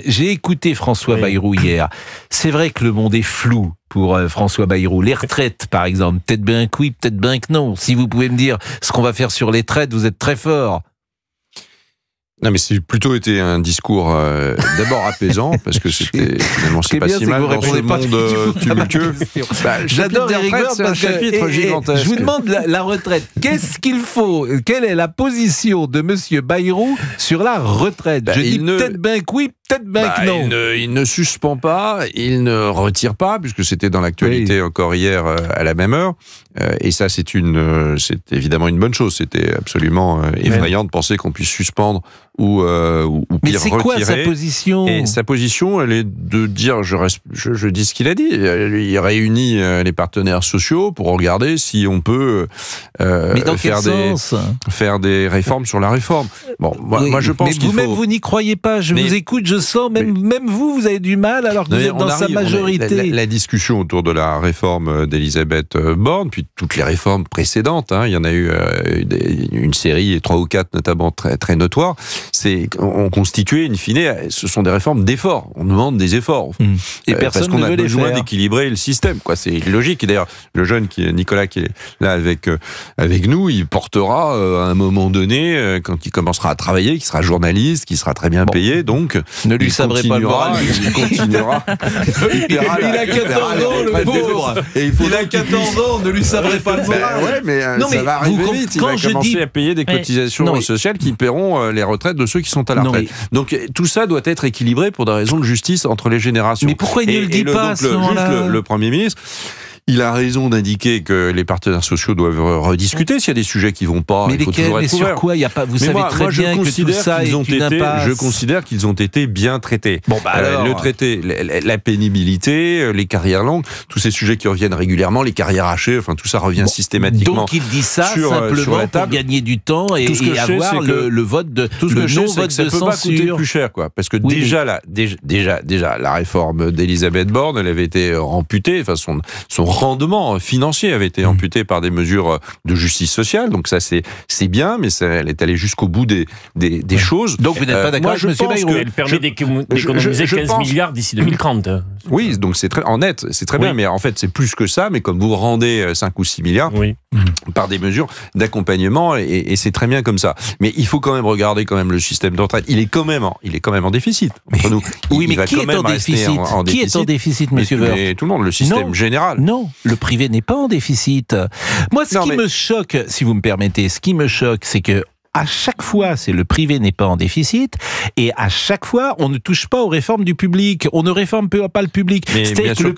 J'ai écouté François Bayrou hier. C'est vrai que le monde est flou pour François Bayrou. Les retraites, par exemple, peut-être bien que oui, peut-être bien que non. Si vous pouvez me dire ce qu'on va faire sur les retraites, vous êtes très fort. Non, mais c'est plutôt été un discours d'abord apaisant, parce que c'était finalement c'est pas si mal dans ce monde tumultueux. J'adore Éric Woerth, c'est un chapitre gigantesque. Je vous demande la retraite. Qu'est-ce qu'il faut? Quelle est la position de Monsieur Bayrou sur la retraite? Je dis peut-être bien que oui, peut-être bien que non. Il ne suspend pas, il ne retire pas, puisque c'était dans l'actualité encore hier à la même heure. Et ça, c'est évidemment une bonne chose. C'était absolument effrayant de penser qu'on puisse suspendre ou mais pire c'est retirer. Quoi sa position? Et sa position, elle est de dire, je dis ce qu'il a dit. Il réunit les partenaires sociaux pour regarder si on peut mais dans faire des réformes sur la réforme. Bon, moi je pense mais vous-même, vous n'y croyez pas. Je vous écoute, je sens, même vous avez du mal alors que vous êtes dans sa majorité. La discussion autour de la réforme d'Elisabeth Borne, puis toutes les réformes précédentes, il y en a eu une série, 3 ou 4 notamment très, très notoires, on constituait, in fine, ce sont des réformes d'efforts. On demande des efforts. Et personne parce qu'on ne veut a besoin les faire. d'équilibrer le système. C'est logique. Et d'ailleurs, le jeune Nicolas qui est là avec nous, il portera à un moment donné, quand il commencera à travailler, qui sera journaliste, qui sera très bien payé, donc ne lui sabrez pas le moral. Il continuera. Il a 14 ans, le pauvre. Il a 14 ans, ne lui sabrez pas le moral. Ouais, mais ça va arriver vite. Il va commencer à payer des cotisations sociales qui paieront les retraites de ceux qui sont à la retraite. Donc tout ça doit être équilibré pour des raisons de justice entre les générations. Mais pourquoi il ne le dit pas à ce moment-là ? Le Premier ministre, il a raison d'indiquer que les partenaires sociaux doivent rediscuter s'il y a des sujets qui vont pas. Mais il faut toujours être sur quoi? Il y a pas. Vous savez très bien que tout ça est une impasse. Je considère qu'ils ont été bien traités. Bon, alors... le traité, la pénibilité, les carrières longues, tous ces sujets qui reviennent régulièrement, les carrières hachées, enfin tout ça revient systématiquement. Donc il dit ça simplement pour gagner du temps et avoir le vote de tout ce que je sais, c'est que ça de peut pas coûter censure. plus cher, quoi. Parce que déjà la réforme d'Elisabeth Borne, elle avait été amputée, enfin son rendement financier avait été amputé par des mesures de justice sociale, donc ça c'est bien, mais elle est allée jusqu'au bout des choses. Donc vous n'êtes pas d'accord avec M. Bayrou? Elle permet d'économiser 15 milliards d'ici 2030. Oui, donc c'est très en net, c'est très bien, mais en fait c'est plus que ça, mais comme vous rendez 5 ou 6 milliards par des mesures d'accompagnement, et c'est très bien comme ça. Mais il faut quand même regarder le système de retraite. Il est quand même en déficit entre nous. Oui, mais qui est en déficit? Qui est en déficit, M. Woerth? Tout le monde, le système général. Non, le privé n'est pas en déficit. Moi, ce qui me choque, si vous me permettez, c'est que à chaque fois, c'est le privé n'est pas en déficit, et à chaque fois, on ne touche pas aux réformes du public. On ne réforme pas le public. C'est-à-dire que le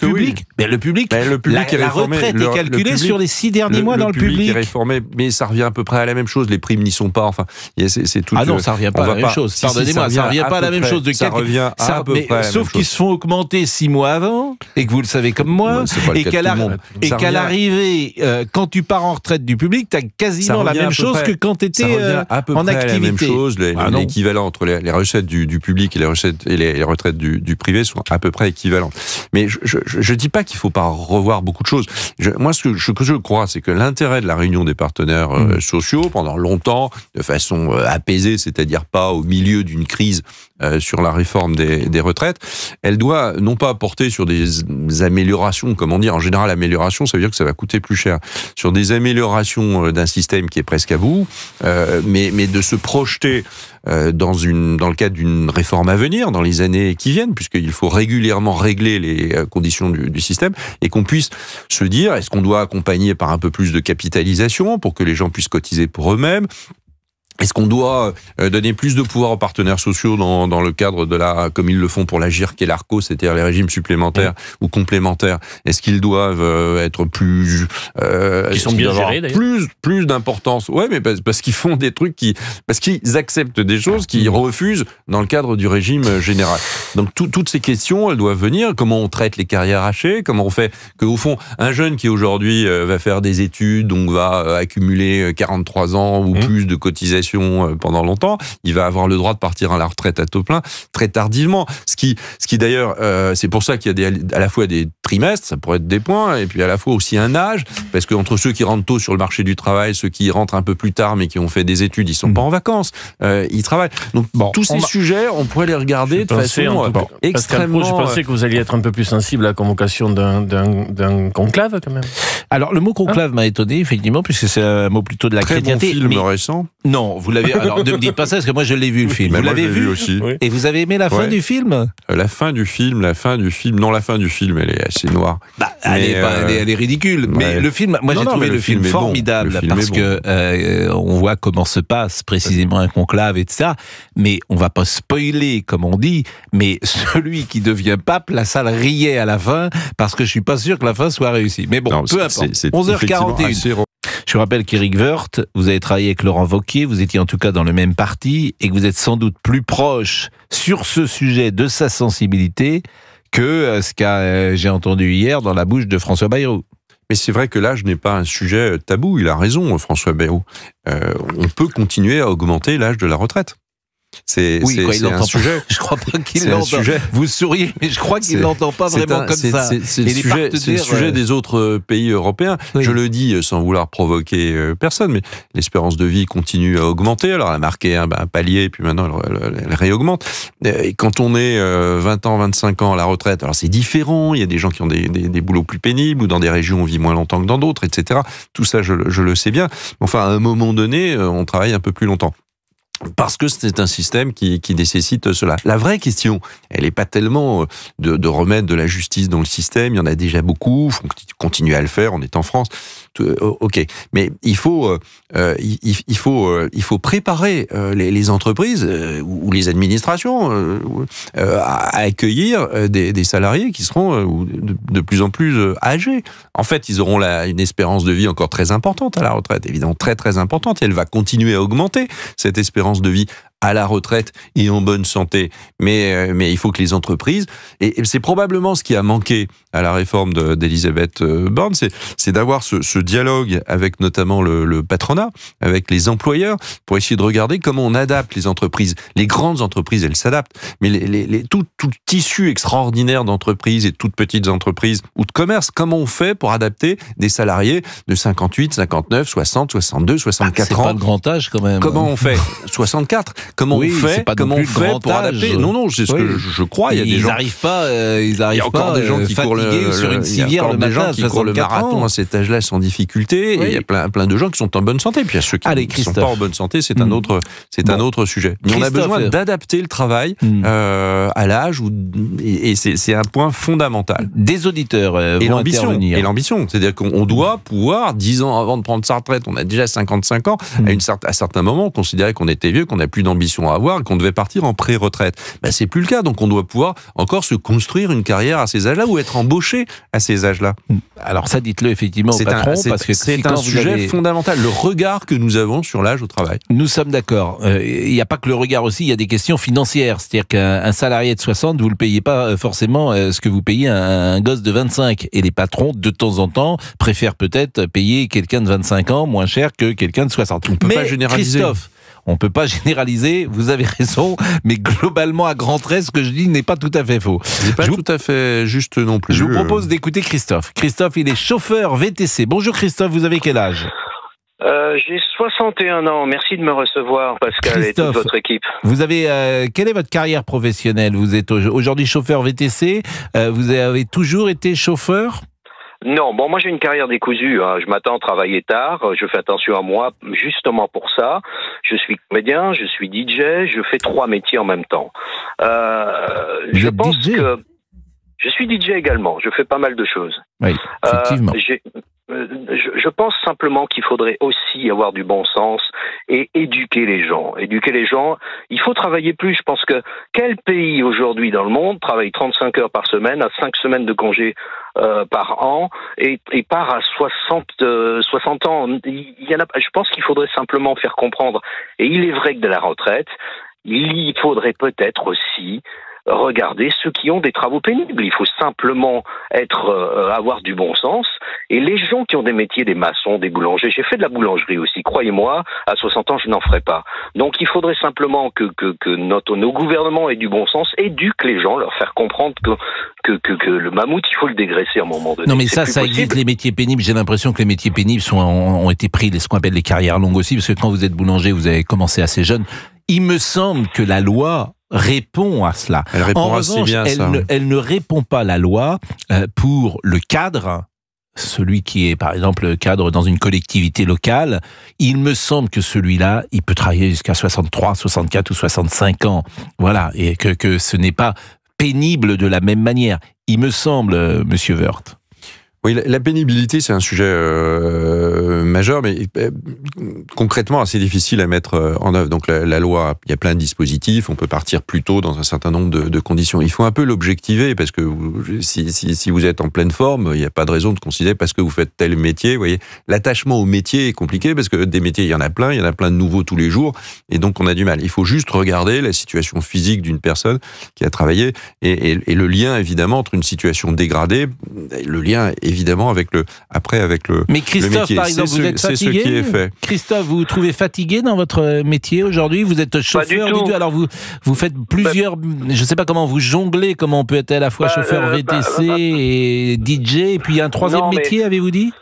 public, la retraite est calculée sur les 6 derniers mois dans le public. Est réformé, mais ça revient à peu près à la même chose. Les primes n'y sont pas. Enfin, c'est tout. Ah non, ça revient pas à la même chose. Pardonnez-moi, ça revient pas à la même chose. Ça revient à peu près. Sauf qu'ils se font augmenter 6 mois avant, et que vous le savez comme moi, et qu'à l'arrivée, quand tu pars en retraite du public, tu as quasiment la même chose que quand tu étais à peu en près activité. La même chose, l'équivalent entre les recettes du public et les retraites du privé sont à peu près équivalentes. Mais je dis pas qu'il faut pas revoir beaucoup de choses. Moi, ce que je crois, c'est que l'intérêt de la réunion des partenaires sociaux, pendant longtemps, de façon apaisée, c'est-à-dire pas au milieu d'une crise sur la réforme des retraites, elle doit non pas porter sur des améliorations, comment dire, en général, amélioration, ça veut dire que ça va coûter plus cher, sur des améliorations d'un système qui est presque à bout, mais de se projeter dans le cadre d'une réforme à venir, dans les années qui viennent, puisqu'il faut régulièrement régler les conditions du système, et qu'on puisse se dire, est-ce qu'on doit accompagner par un peu plus de capitalisation pour que les gens puissent cotiser pour eux-mêmes? Est-ce qu'on doit donner plus de pouvoir aux partenaires sociaux dans le cadre de comme ils le font pour l'AGIRC et l'ARCO, c'est-à-dire les régimes supplémentaires ou complémentaires? Est-ce qu'ils doivent être plus... Qui sont bien gérés, d'ailleurs. Plus d'importance. Ouais, mais parce qu'ils font des trucs parce qu'ils acceptent des choses qu'ils refusent dans le cadre du régime général. Donc toutes ces questions, elles doivent venir. Comment on traite les carrières hachées? Comment on fait qu'au fond, un jeune qui aujourd'hui va faire des études, donc va accumuler 43 ans ou plus de cotisations, cotisation pendant longtemps, il va avoir le droit de partir à la retraite à taux plein très tardivement. Ce qui d'ailleurs, c'est pour ça qu'il y a à la fois des trimestres, ça pourrait être des points, et puis à la fois aussi un âge, parce que entre ceux qui rentrent tôt sur le marché du travail, ceux qui rentrent un peu plus tard mais qui ont fait des études, ils sont pas en vacances, ils travaillent. Donc tous ces sujets, on pourrait les regarder de façon extrêmement... Je pensais que vous alliez être un peu plus sensible à la convocation d'un conclave quand même. Alors le mot conclave m'a étonné effectivement, puisque c'est un mot plutôt de la chrétienté. Bon film récent. Non, vous l'avez. Alors ne me dites pas ça parce que moi je l'ai vu le film. Vous l'avez vu aussi. Oui. Et vous avez aimé la fin du film? La fin du film. Non, la fin du film, elle est assez noire. Elle est ridicule. Mais le film, moi j'ai trouvé le film formidable parce que on voit comment se passe précisément un conclave et tout ça. Mais on va pas spoiler comme on dit. Mais celui qui devient pape, la salle riait à la fin parce que je suis pas sûr que la fin soit réussie. Mais bon, peu importe. 11h41. Je vous rappelle qu'Éric Woerth, vous avez travaillé avec Laurent Wauquiez, vous étiez en tout cas dans le même parti, et que vous êtes sans doute plus proche sur ce sujet de sa sensibilité que ce que j'ai entendu hier dans la bouche de François Bayrou. Mais c'est vrai que l'âge n'est pas un sujet tabou, il a raison François Bayrou. On peut continuer à augmenter l'âge de la retraite. C'est un sujet. Je crois pas qu'il l'entend. Vous souriez, mais je crois qu'il l'entend pas vraiment comme ça. C'est le sujet des autres pays européens. Oui. Je le dis sans vouloir provoquer personne, mais l'espérance de vie continue à augmenter. Alors elle a marqué un palier, puis maintenant elle réaugmente. Et quand on est 20 ans, 25 ans à la retraite, alors c'est différent. Il y a des gens qui ont des boulots plus pénibles, ou dans des régions on vit moins longtemps que dans d'autres, etc. Tout ça, je le sais bien. Enfin, à un moment donné, on travaille un peu plus longtemps. Parce que c'est un système qui nécessite cela. La vraie question, elle n'est pas tellement de remettre de la justice dans le système. Il y en a déjà beaucoup. Il faut continuer à le faire. On est en France. Ok, mais il faut préparer les entreprises ou les administrations à accueillir des salariés qui seront de plus en plus âgés. En fait, ils auront une espérance de vie encore très importante à la retraite, évidemment très très importante. Et elle va continuer à augmenter cette espérance de vie à la retraite et en bonne santé. Mais il faut que les entreprises, et c'est probablement ce qui a manqué à la réforme d'Elisabeth Borne, c'est d'avoir ce dialogue avec notamment le patronat, avec les employeurs, pour essayer de regarder comment on adapte les entreprises. Les grandes entreprises, elles s'adaptent, mais tout tissu extraordinaire d'entreprises et de toutes petites entreprises ou de commerce, comment on fait pour adapter des salariés de 58, 59, 60, 62, 64 ans? C'est pas de grand âge quand même. Comment on fait? 64. Comment on fait pour adapter? Non, c'est ce que je crois. Il y a des gens. Il y a encore des gens qui courent sur une civière le matin, qui courent le marathon à cet âge-là sans difficulté. Oui. Et il y a plein de gens qui sont en bonne santé. Puis il y a ceux qui ne sont pas en bonne santé. C'est un autre sujet. Mais on a besoin d'adapter le travail à l'âge et c'est un point fondamental. Des auditeurs vont intervenir. Et l'ambition, c'est-à-dire qu'on doit pouvoir 10 ans avant de prendre sa retraite, on a déjà 55 ans. À certains moments, on considérait qu'on était vieux, qu'on n'a plus d'ambition à avoir et qu'on devait partir en pré-retraite. C'est plus le cas, donc on doit pouvoir encore se construire une carrière à ces âges-là ou être embauché à ces âges-là. Alors ça, dites-le effectivement au patron, parce que c'est un sujet fondamental, le regard que nous avons sur l'âge au travail. Nous sommes d'accord. Il n'y a pas que le regard aussi, il y a des questions financières. C'est-à-dire qu'un salarié de 60, vous ne le payez pas forcément ce que vous payez un gosse de 25. Et les patrons, de temps en temps, préfèrent peut-être payer quelqu'un de 25 ans moins cher que quelqu'un de 60. On ne peut pas généraliser. Christophe, on ne peut pas généraliser, vous avez raison, mais globalement, à grands traits, ce que je dis n'est pas tout à fait faux. C'est pas tout à fait juste non plus. Je vous propose d'écouter Christophe. Christophe, il est chauffeur VTC. Bonjour Christophe, vous avez quel âge ? J'ai 61 ans. Merci de me recevoir, Pascal, et toute votre équipe. Vous avez quelle est votre carrière professionnelle ? Vous êtes aujourd'hui chauffeur VTC. Vous avez toujours été chauffeur ? Non, moi j'ai une carrière décousue. Je m'attends à travailler tard. Je fais attention à moi, justement pour ça. Je suis comédien, je suis DJ, je fais 3 métiers en même temps. Je pense que je suis DJ également. Je fais pas mal de choses. Oui, effectivement. Je pense simplement qu'il faudrait aussi avoir du bon sens et éduquer les gens. Éduquer les gens, il faut travailler plus. Je pense que quel pays aujourd'hui dans le monde travaille 35 heures par semaine, a 5 semaines de congé par an et part à 60 ans. Je pense qu'il faudrait simplement faire comprendre. Et il est vrai que de la retraite, il faudrait peut-être aussi regarder ceux qui ont des travaux pénibles. Il faut simplement avoir du bon sens. Et les gens qui ont des métiers, des maçons, des boulangers, j'ai fait de la boulangerie aussi, croyez-moi, à 60 ans, je n'en ferai pas. Donc il faudrait simplement que nos gouvernements aient du bon sens, éduquent les gens, leur faire comprendre que le mammouth, il faut le dégraisser à un moment donné. Non mais ça existe, les métiers pénibles. J'ai l'impression que les métiers pénibles ont été pris, ce qu'on appelle les carrières longues aussi, parce que quand vous êtes boulanger, vous avez commencé assez jeune. Il me semble que la loi répond à cela. Elle répond en revanche, assez bien, elle ne répond pas, la loi, pour le cadre, celui qui est par exemple cadre dans une collectivité locale. Il me semble que celui-là, il peut travailler jusqu'à 63, 64 ou 65 ans. Voilà, et que ce n'est pas pénible de la même manière. Il me semble, Monsieur Woerth. Oui, la pénibilité, c'est un sujet majeur, mais concrètement assez difficile à mettre en œuvre. Donc la loi, il y a plein de dispositifs, on peut partir plus tôt dans un certain nombre de conditions. Il faut un peu l'objectiver, parce que si vous êtes en pleine forme, il n'y a pas de raison de considérer parce que vous faites tel métier. Vous voyez, l'attachement au métier est compliqué, parce que des métiers, il y en a plein de nouveaux tous les jours, et donc on a du mal. Il faut juste regarder la situation physique d'une personne qui a travaillé, et le lien, évidemment, entre une situation dégradée, le lien évidemment avec le Mais Christophe, métier. Par exemple, vous êtes fatigué. C'est ce qui est fait. Christophe, vous vous trouvez fatigué dans votre métier aujourd'hui? Vous êtes chauffeur du tout. Alors vous faites plusieurs, je ne sais pas comment vous jonglez, comment on peut être à la fois chauffeur VTC et DJ, et puis il y a un troisième métier, avez-vous dit?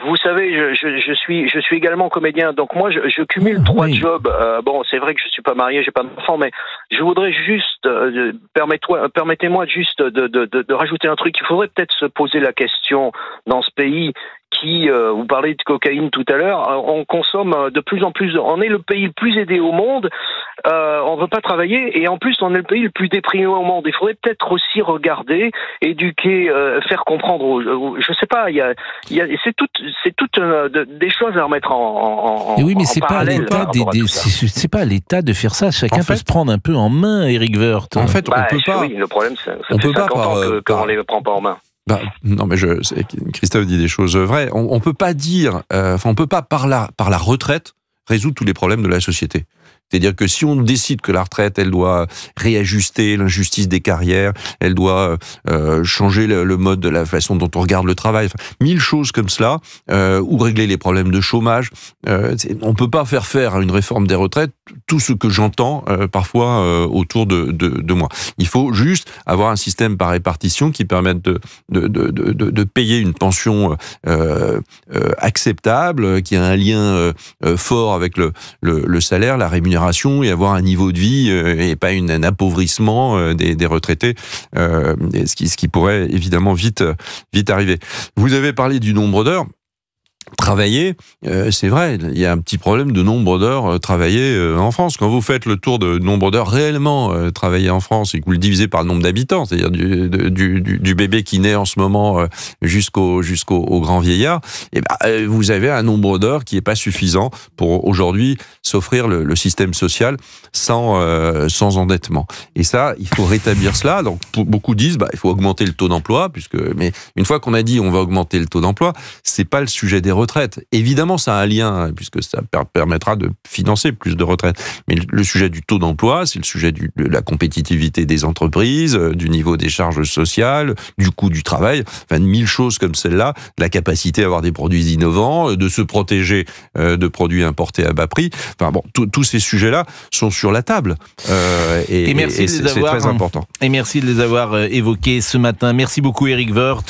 Vous savez, je suis également comédien, donc moi je cumule 3 jobs. Bon, c'est vrai que je suis pas marié, j'ai pas d'enfant, mais je voudrais juste permettez-moi juste de rajouter un truc. Il faudrait peut-être se poser la question dans ce pays qui, vous parlez de cocaïne tout à l'heure, on consomme de plus en plus. On est le pays le plus aidé au monde. On ne veut pas travailler, et en plus on est le pays le plus déprimé au monde. Il faudrait peut-être aussi regarder, éduquer, faire comprendre. Je sais pas. C'est toutes des choses à remettre en oui, mais c'est pas à l'État c'est pas à l'État de faire ça. Chacun peut se prendre un peu en main, Éric Woerth. En fait, on peut pas. Oui, le problème, c'est que ça fait 50 ans qu'on les prend pas en main. Non, mais Christophe dit des choses vraies. On peut pas dire, on peut pas par la retraite résoudre tous les problèmes de la société. C'est-à-dire que si on décide que la retraite, elle doit réajuster l'injustice des carrières, elle doit changer le mode de la façon dont on regarde le travail, enfin, 1000 choses comme cela, ou régler les problèmes de chômage, on peut pas faire une réforme des retraites tout ce que j'entends parfois autour de moi. Il faut juste avoir un système par répartition qui permette de payer une pension acceptable, qui a un lien fort avec le salaire, la rémunération, et avoir un niveau de vie et pas un appauvrissement des retraités, ce qui pourrait évidemment vite arriver. Vous avez parlé du nombre d'heures. Travailler, c'est vrai, il y a un petit problème de nombre d'heures travaillées en France. Quand vous faites le tour de nombre d'heures réellement travaillées en France et que vous le divisez par le nombre d'habitants, c'est-à-dire du bébé qui naît en ce moment jusqu'au grand vieillard, et vous avez un nombre d'heures qui n'est pas suffisant pour aujourd'hui s'offrir le système social sans endettement. Et ça, il faut rétablir cela. Donc beaucoup disent, il faut augmenter le taux d'emploi, mais une fois qu'on a dit on va augmenter le taux d'emploi, c'est pas le sujet des retraites. Évidemment, ça a un lien, puisque ça permettra de financer plus de retraites. Mais le sujet du taux d'emploi, c'est le sujet de la compétitivité des entreprises, du niveau des charges sociales, du coût du travail, enfin 1000 choses comme celle-là, la capacité à avoir des produits innovants, de se protéger de produits importés à bas prix. Enfin bon, tous ces sujets-là sont sur la table. Et merci de les avoir, c'est très important. Et merci de les avoir évoqués ce matin. Merci beaucoup, Éric Woerth.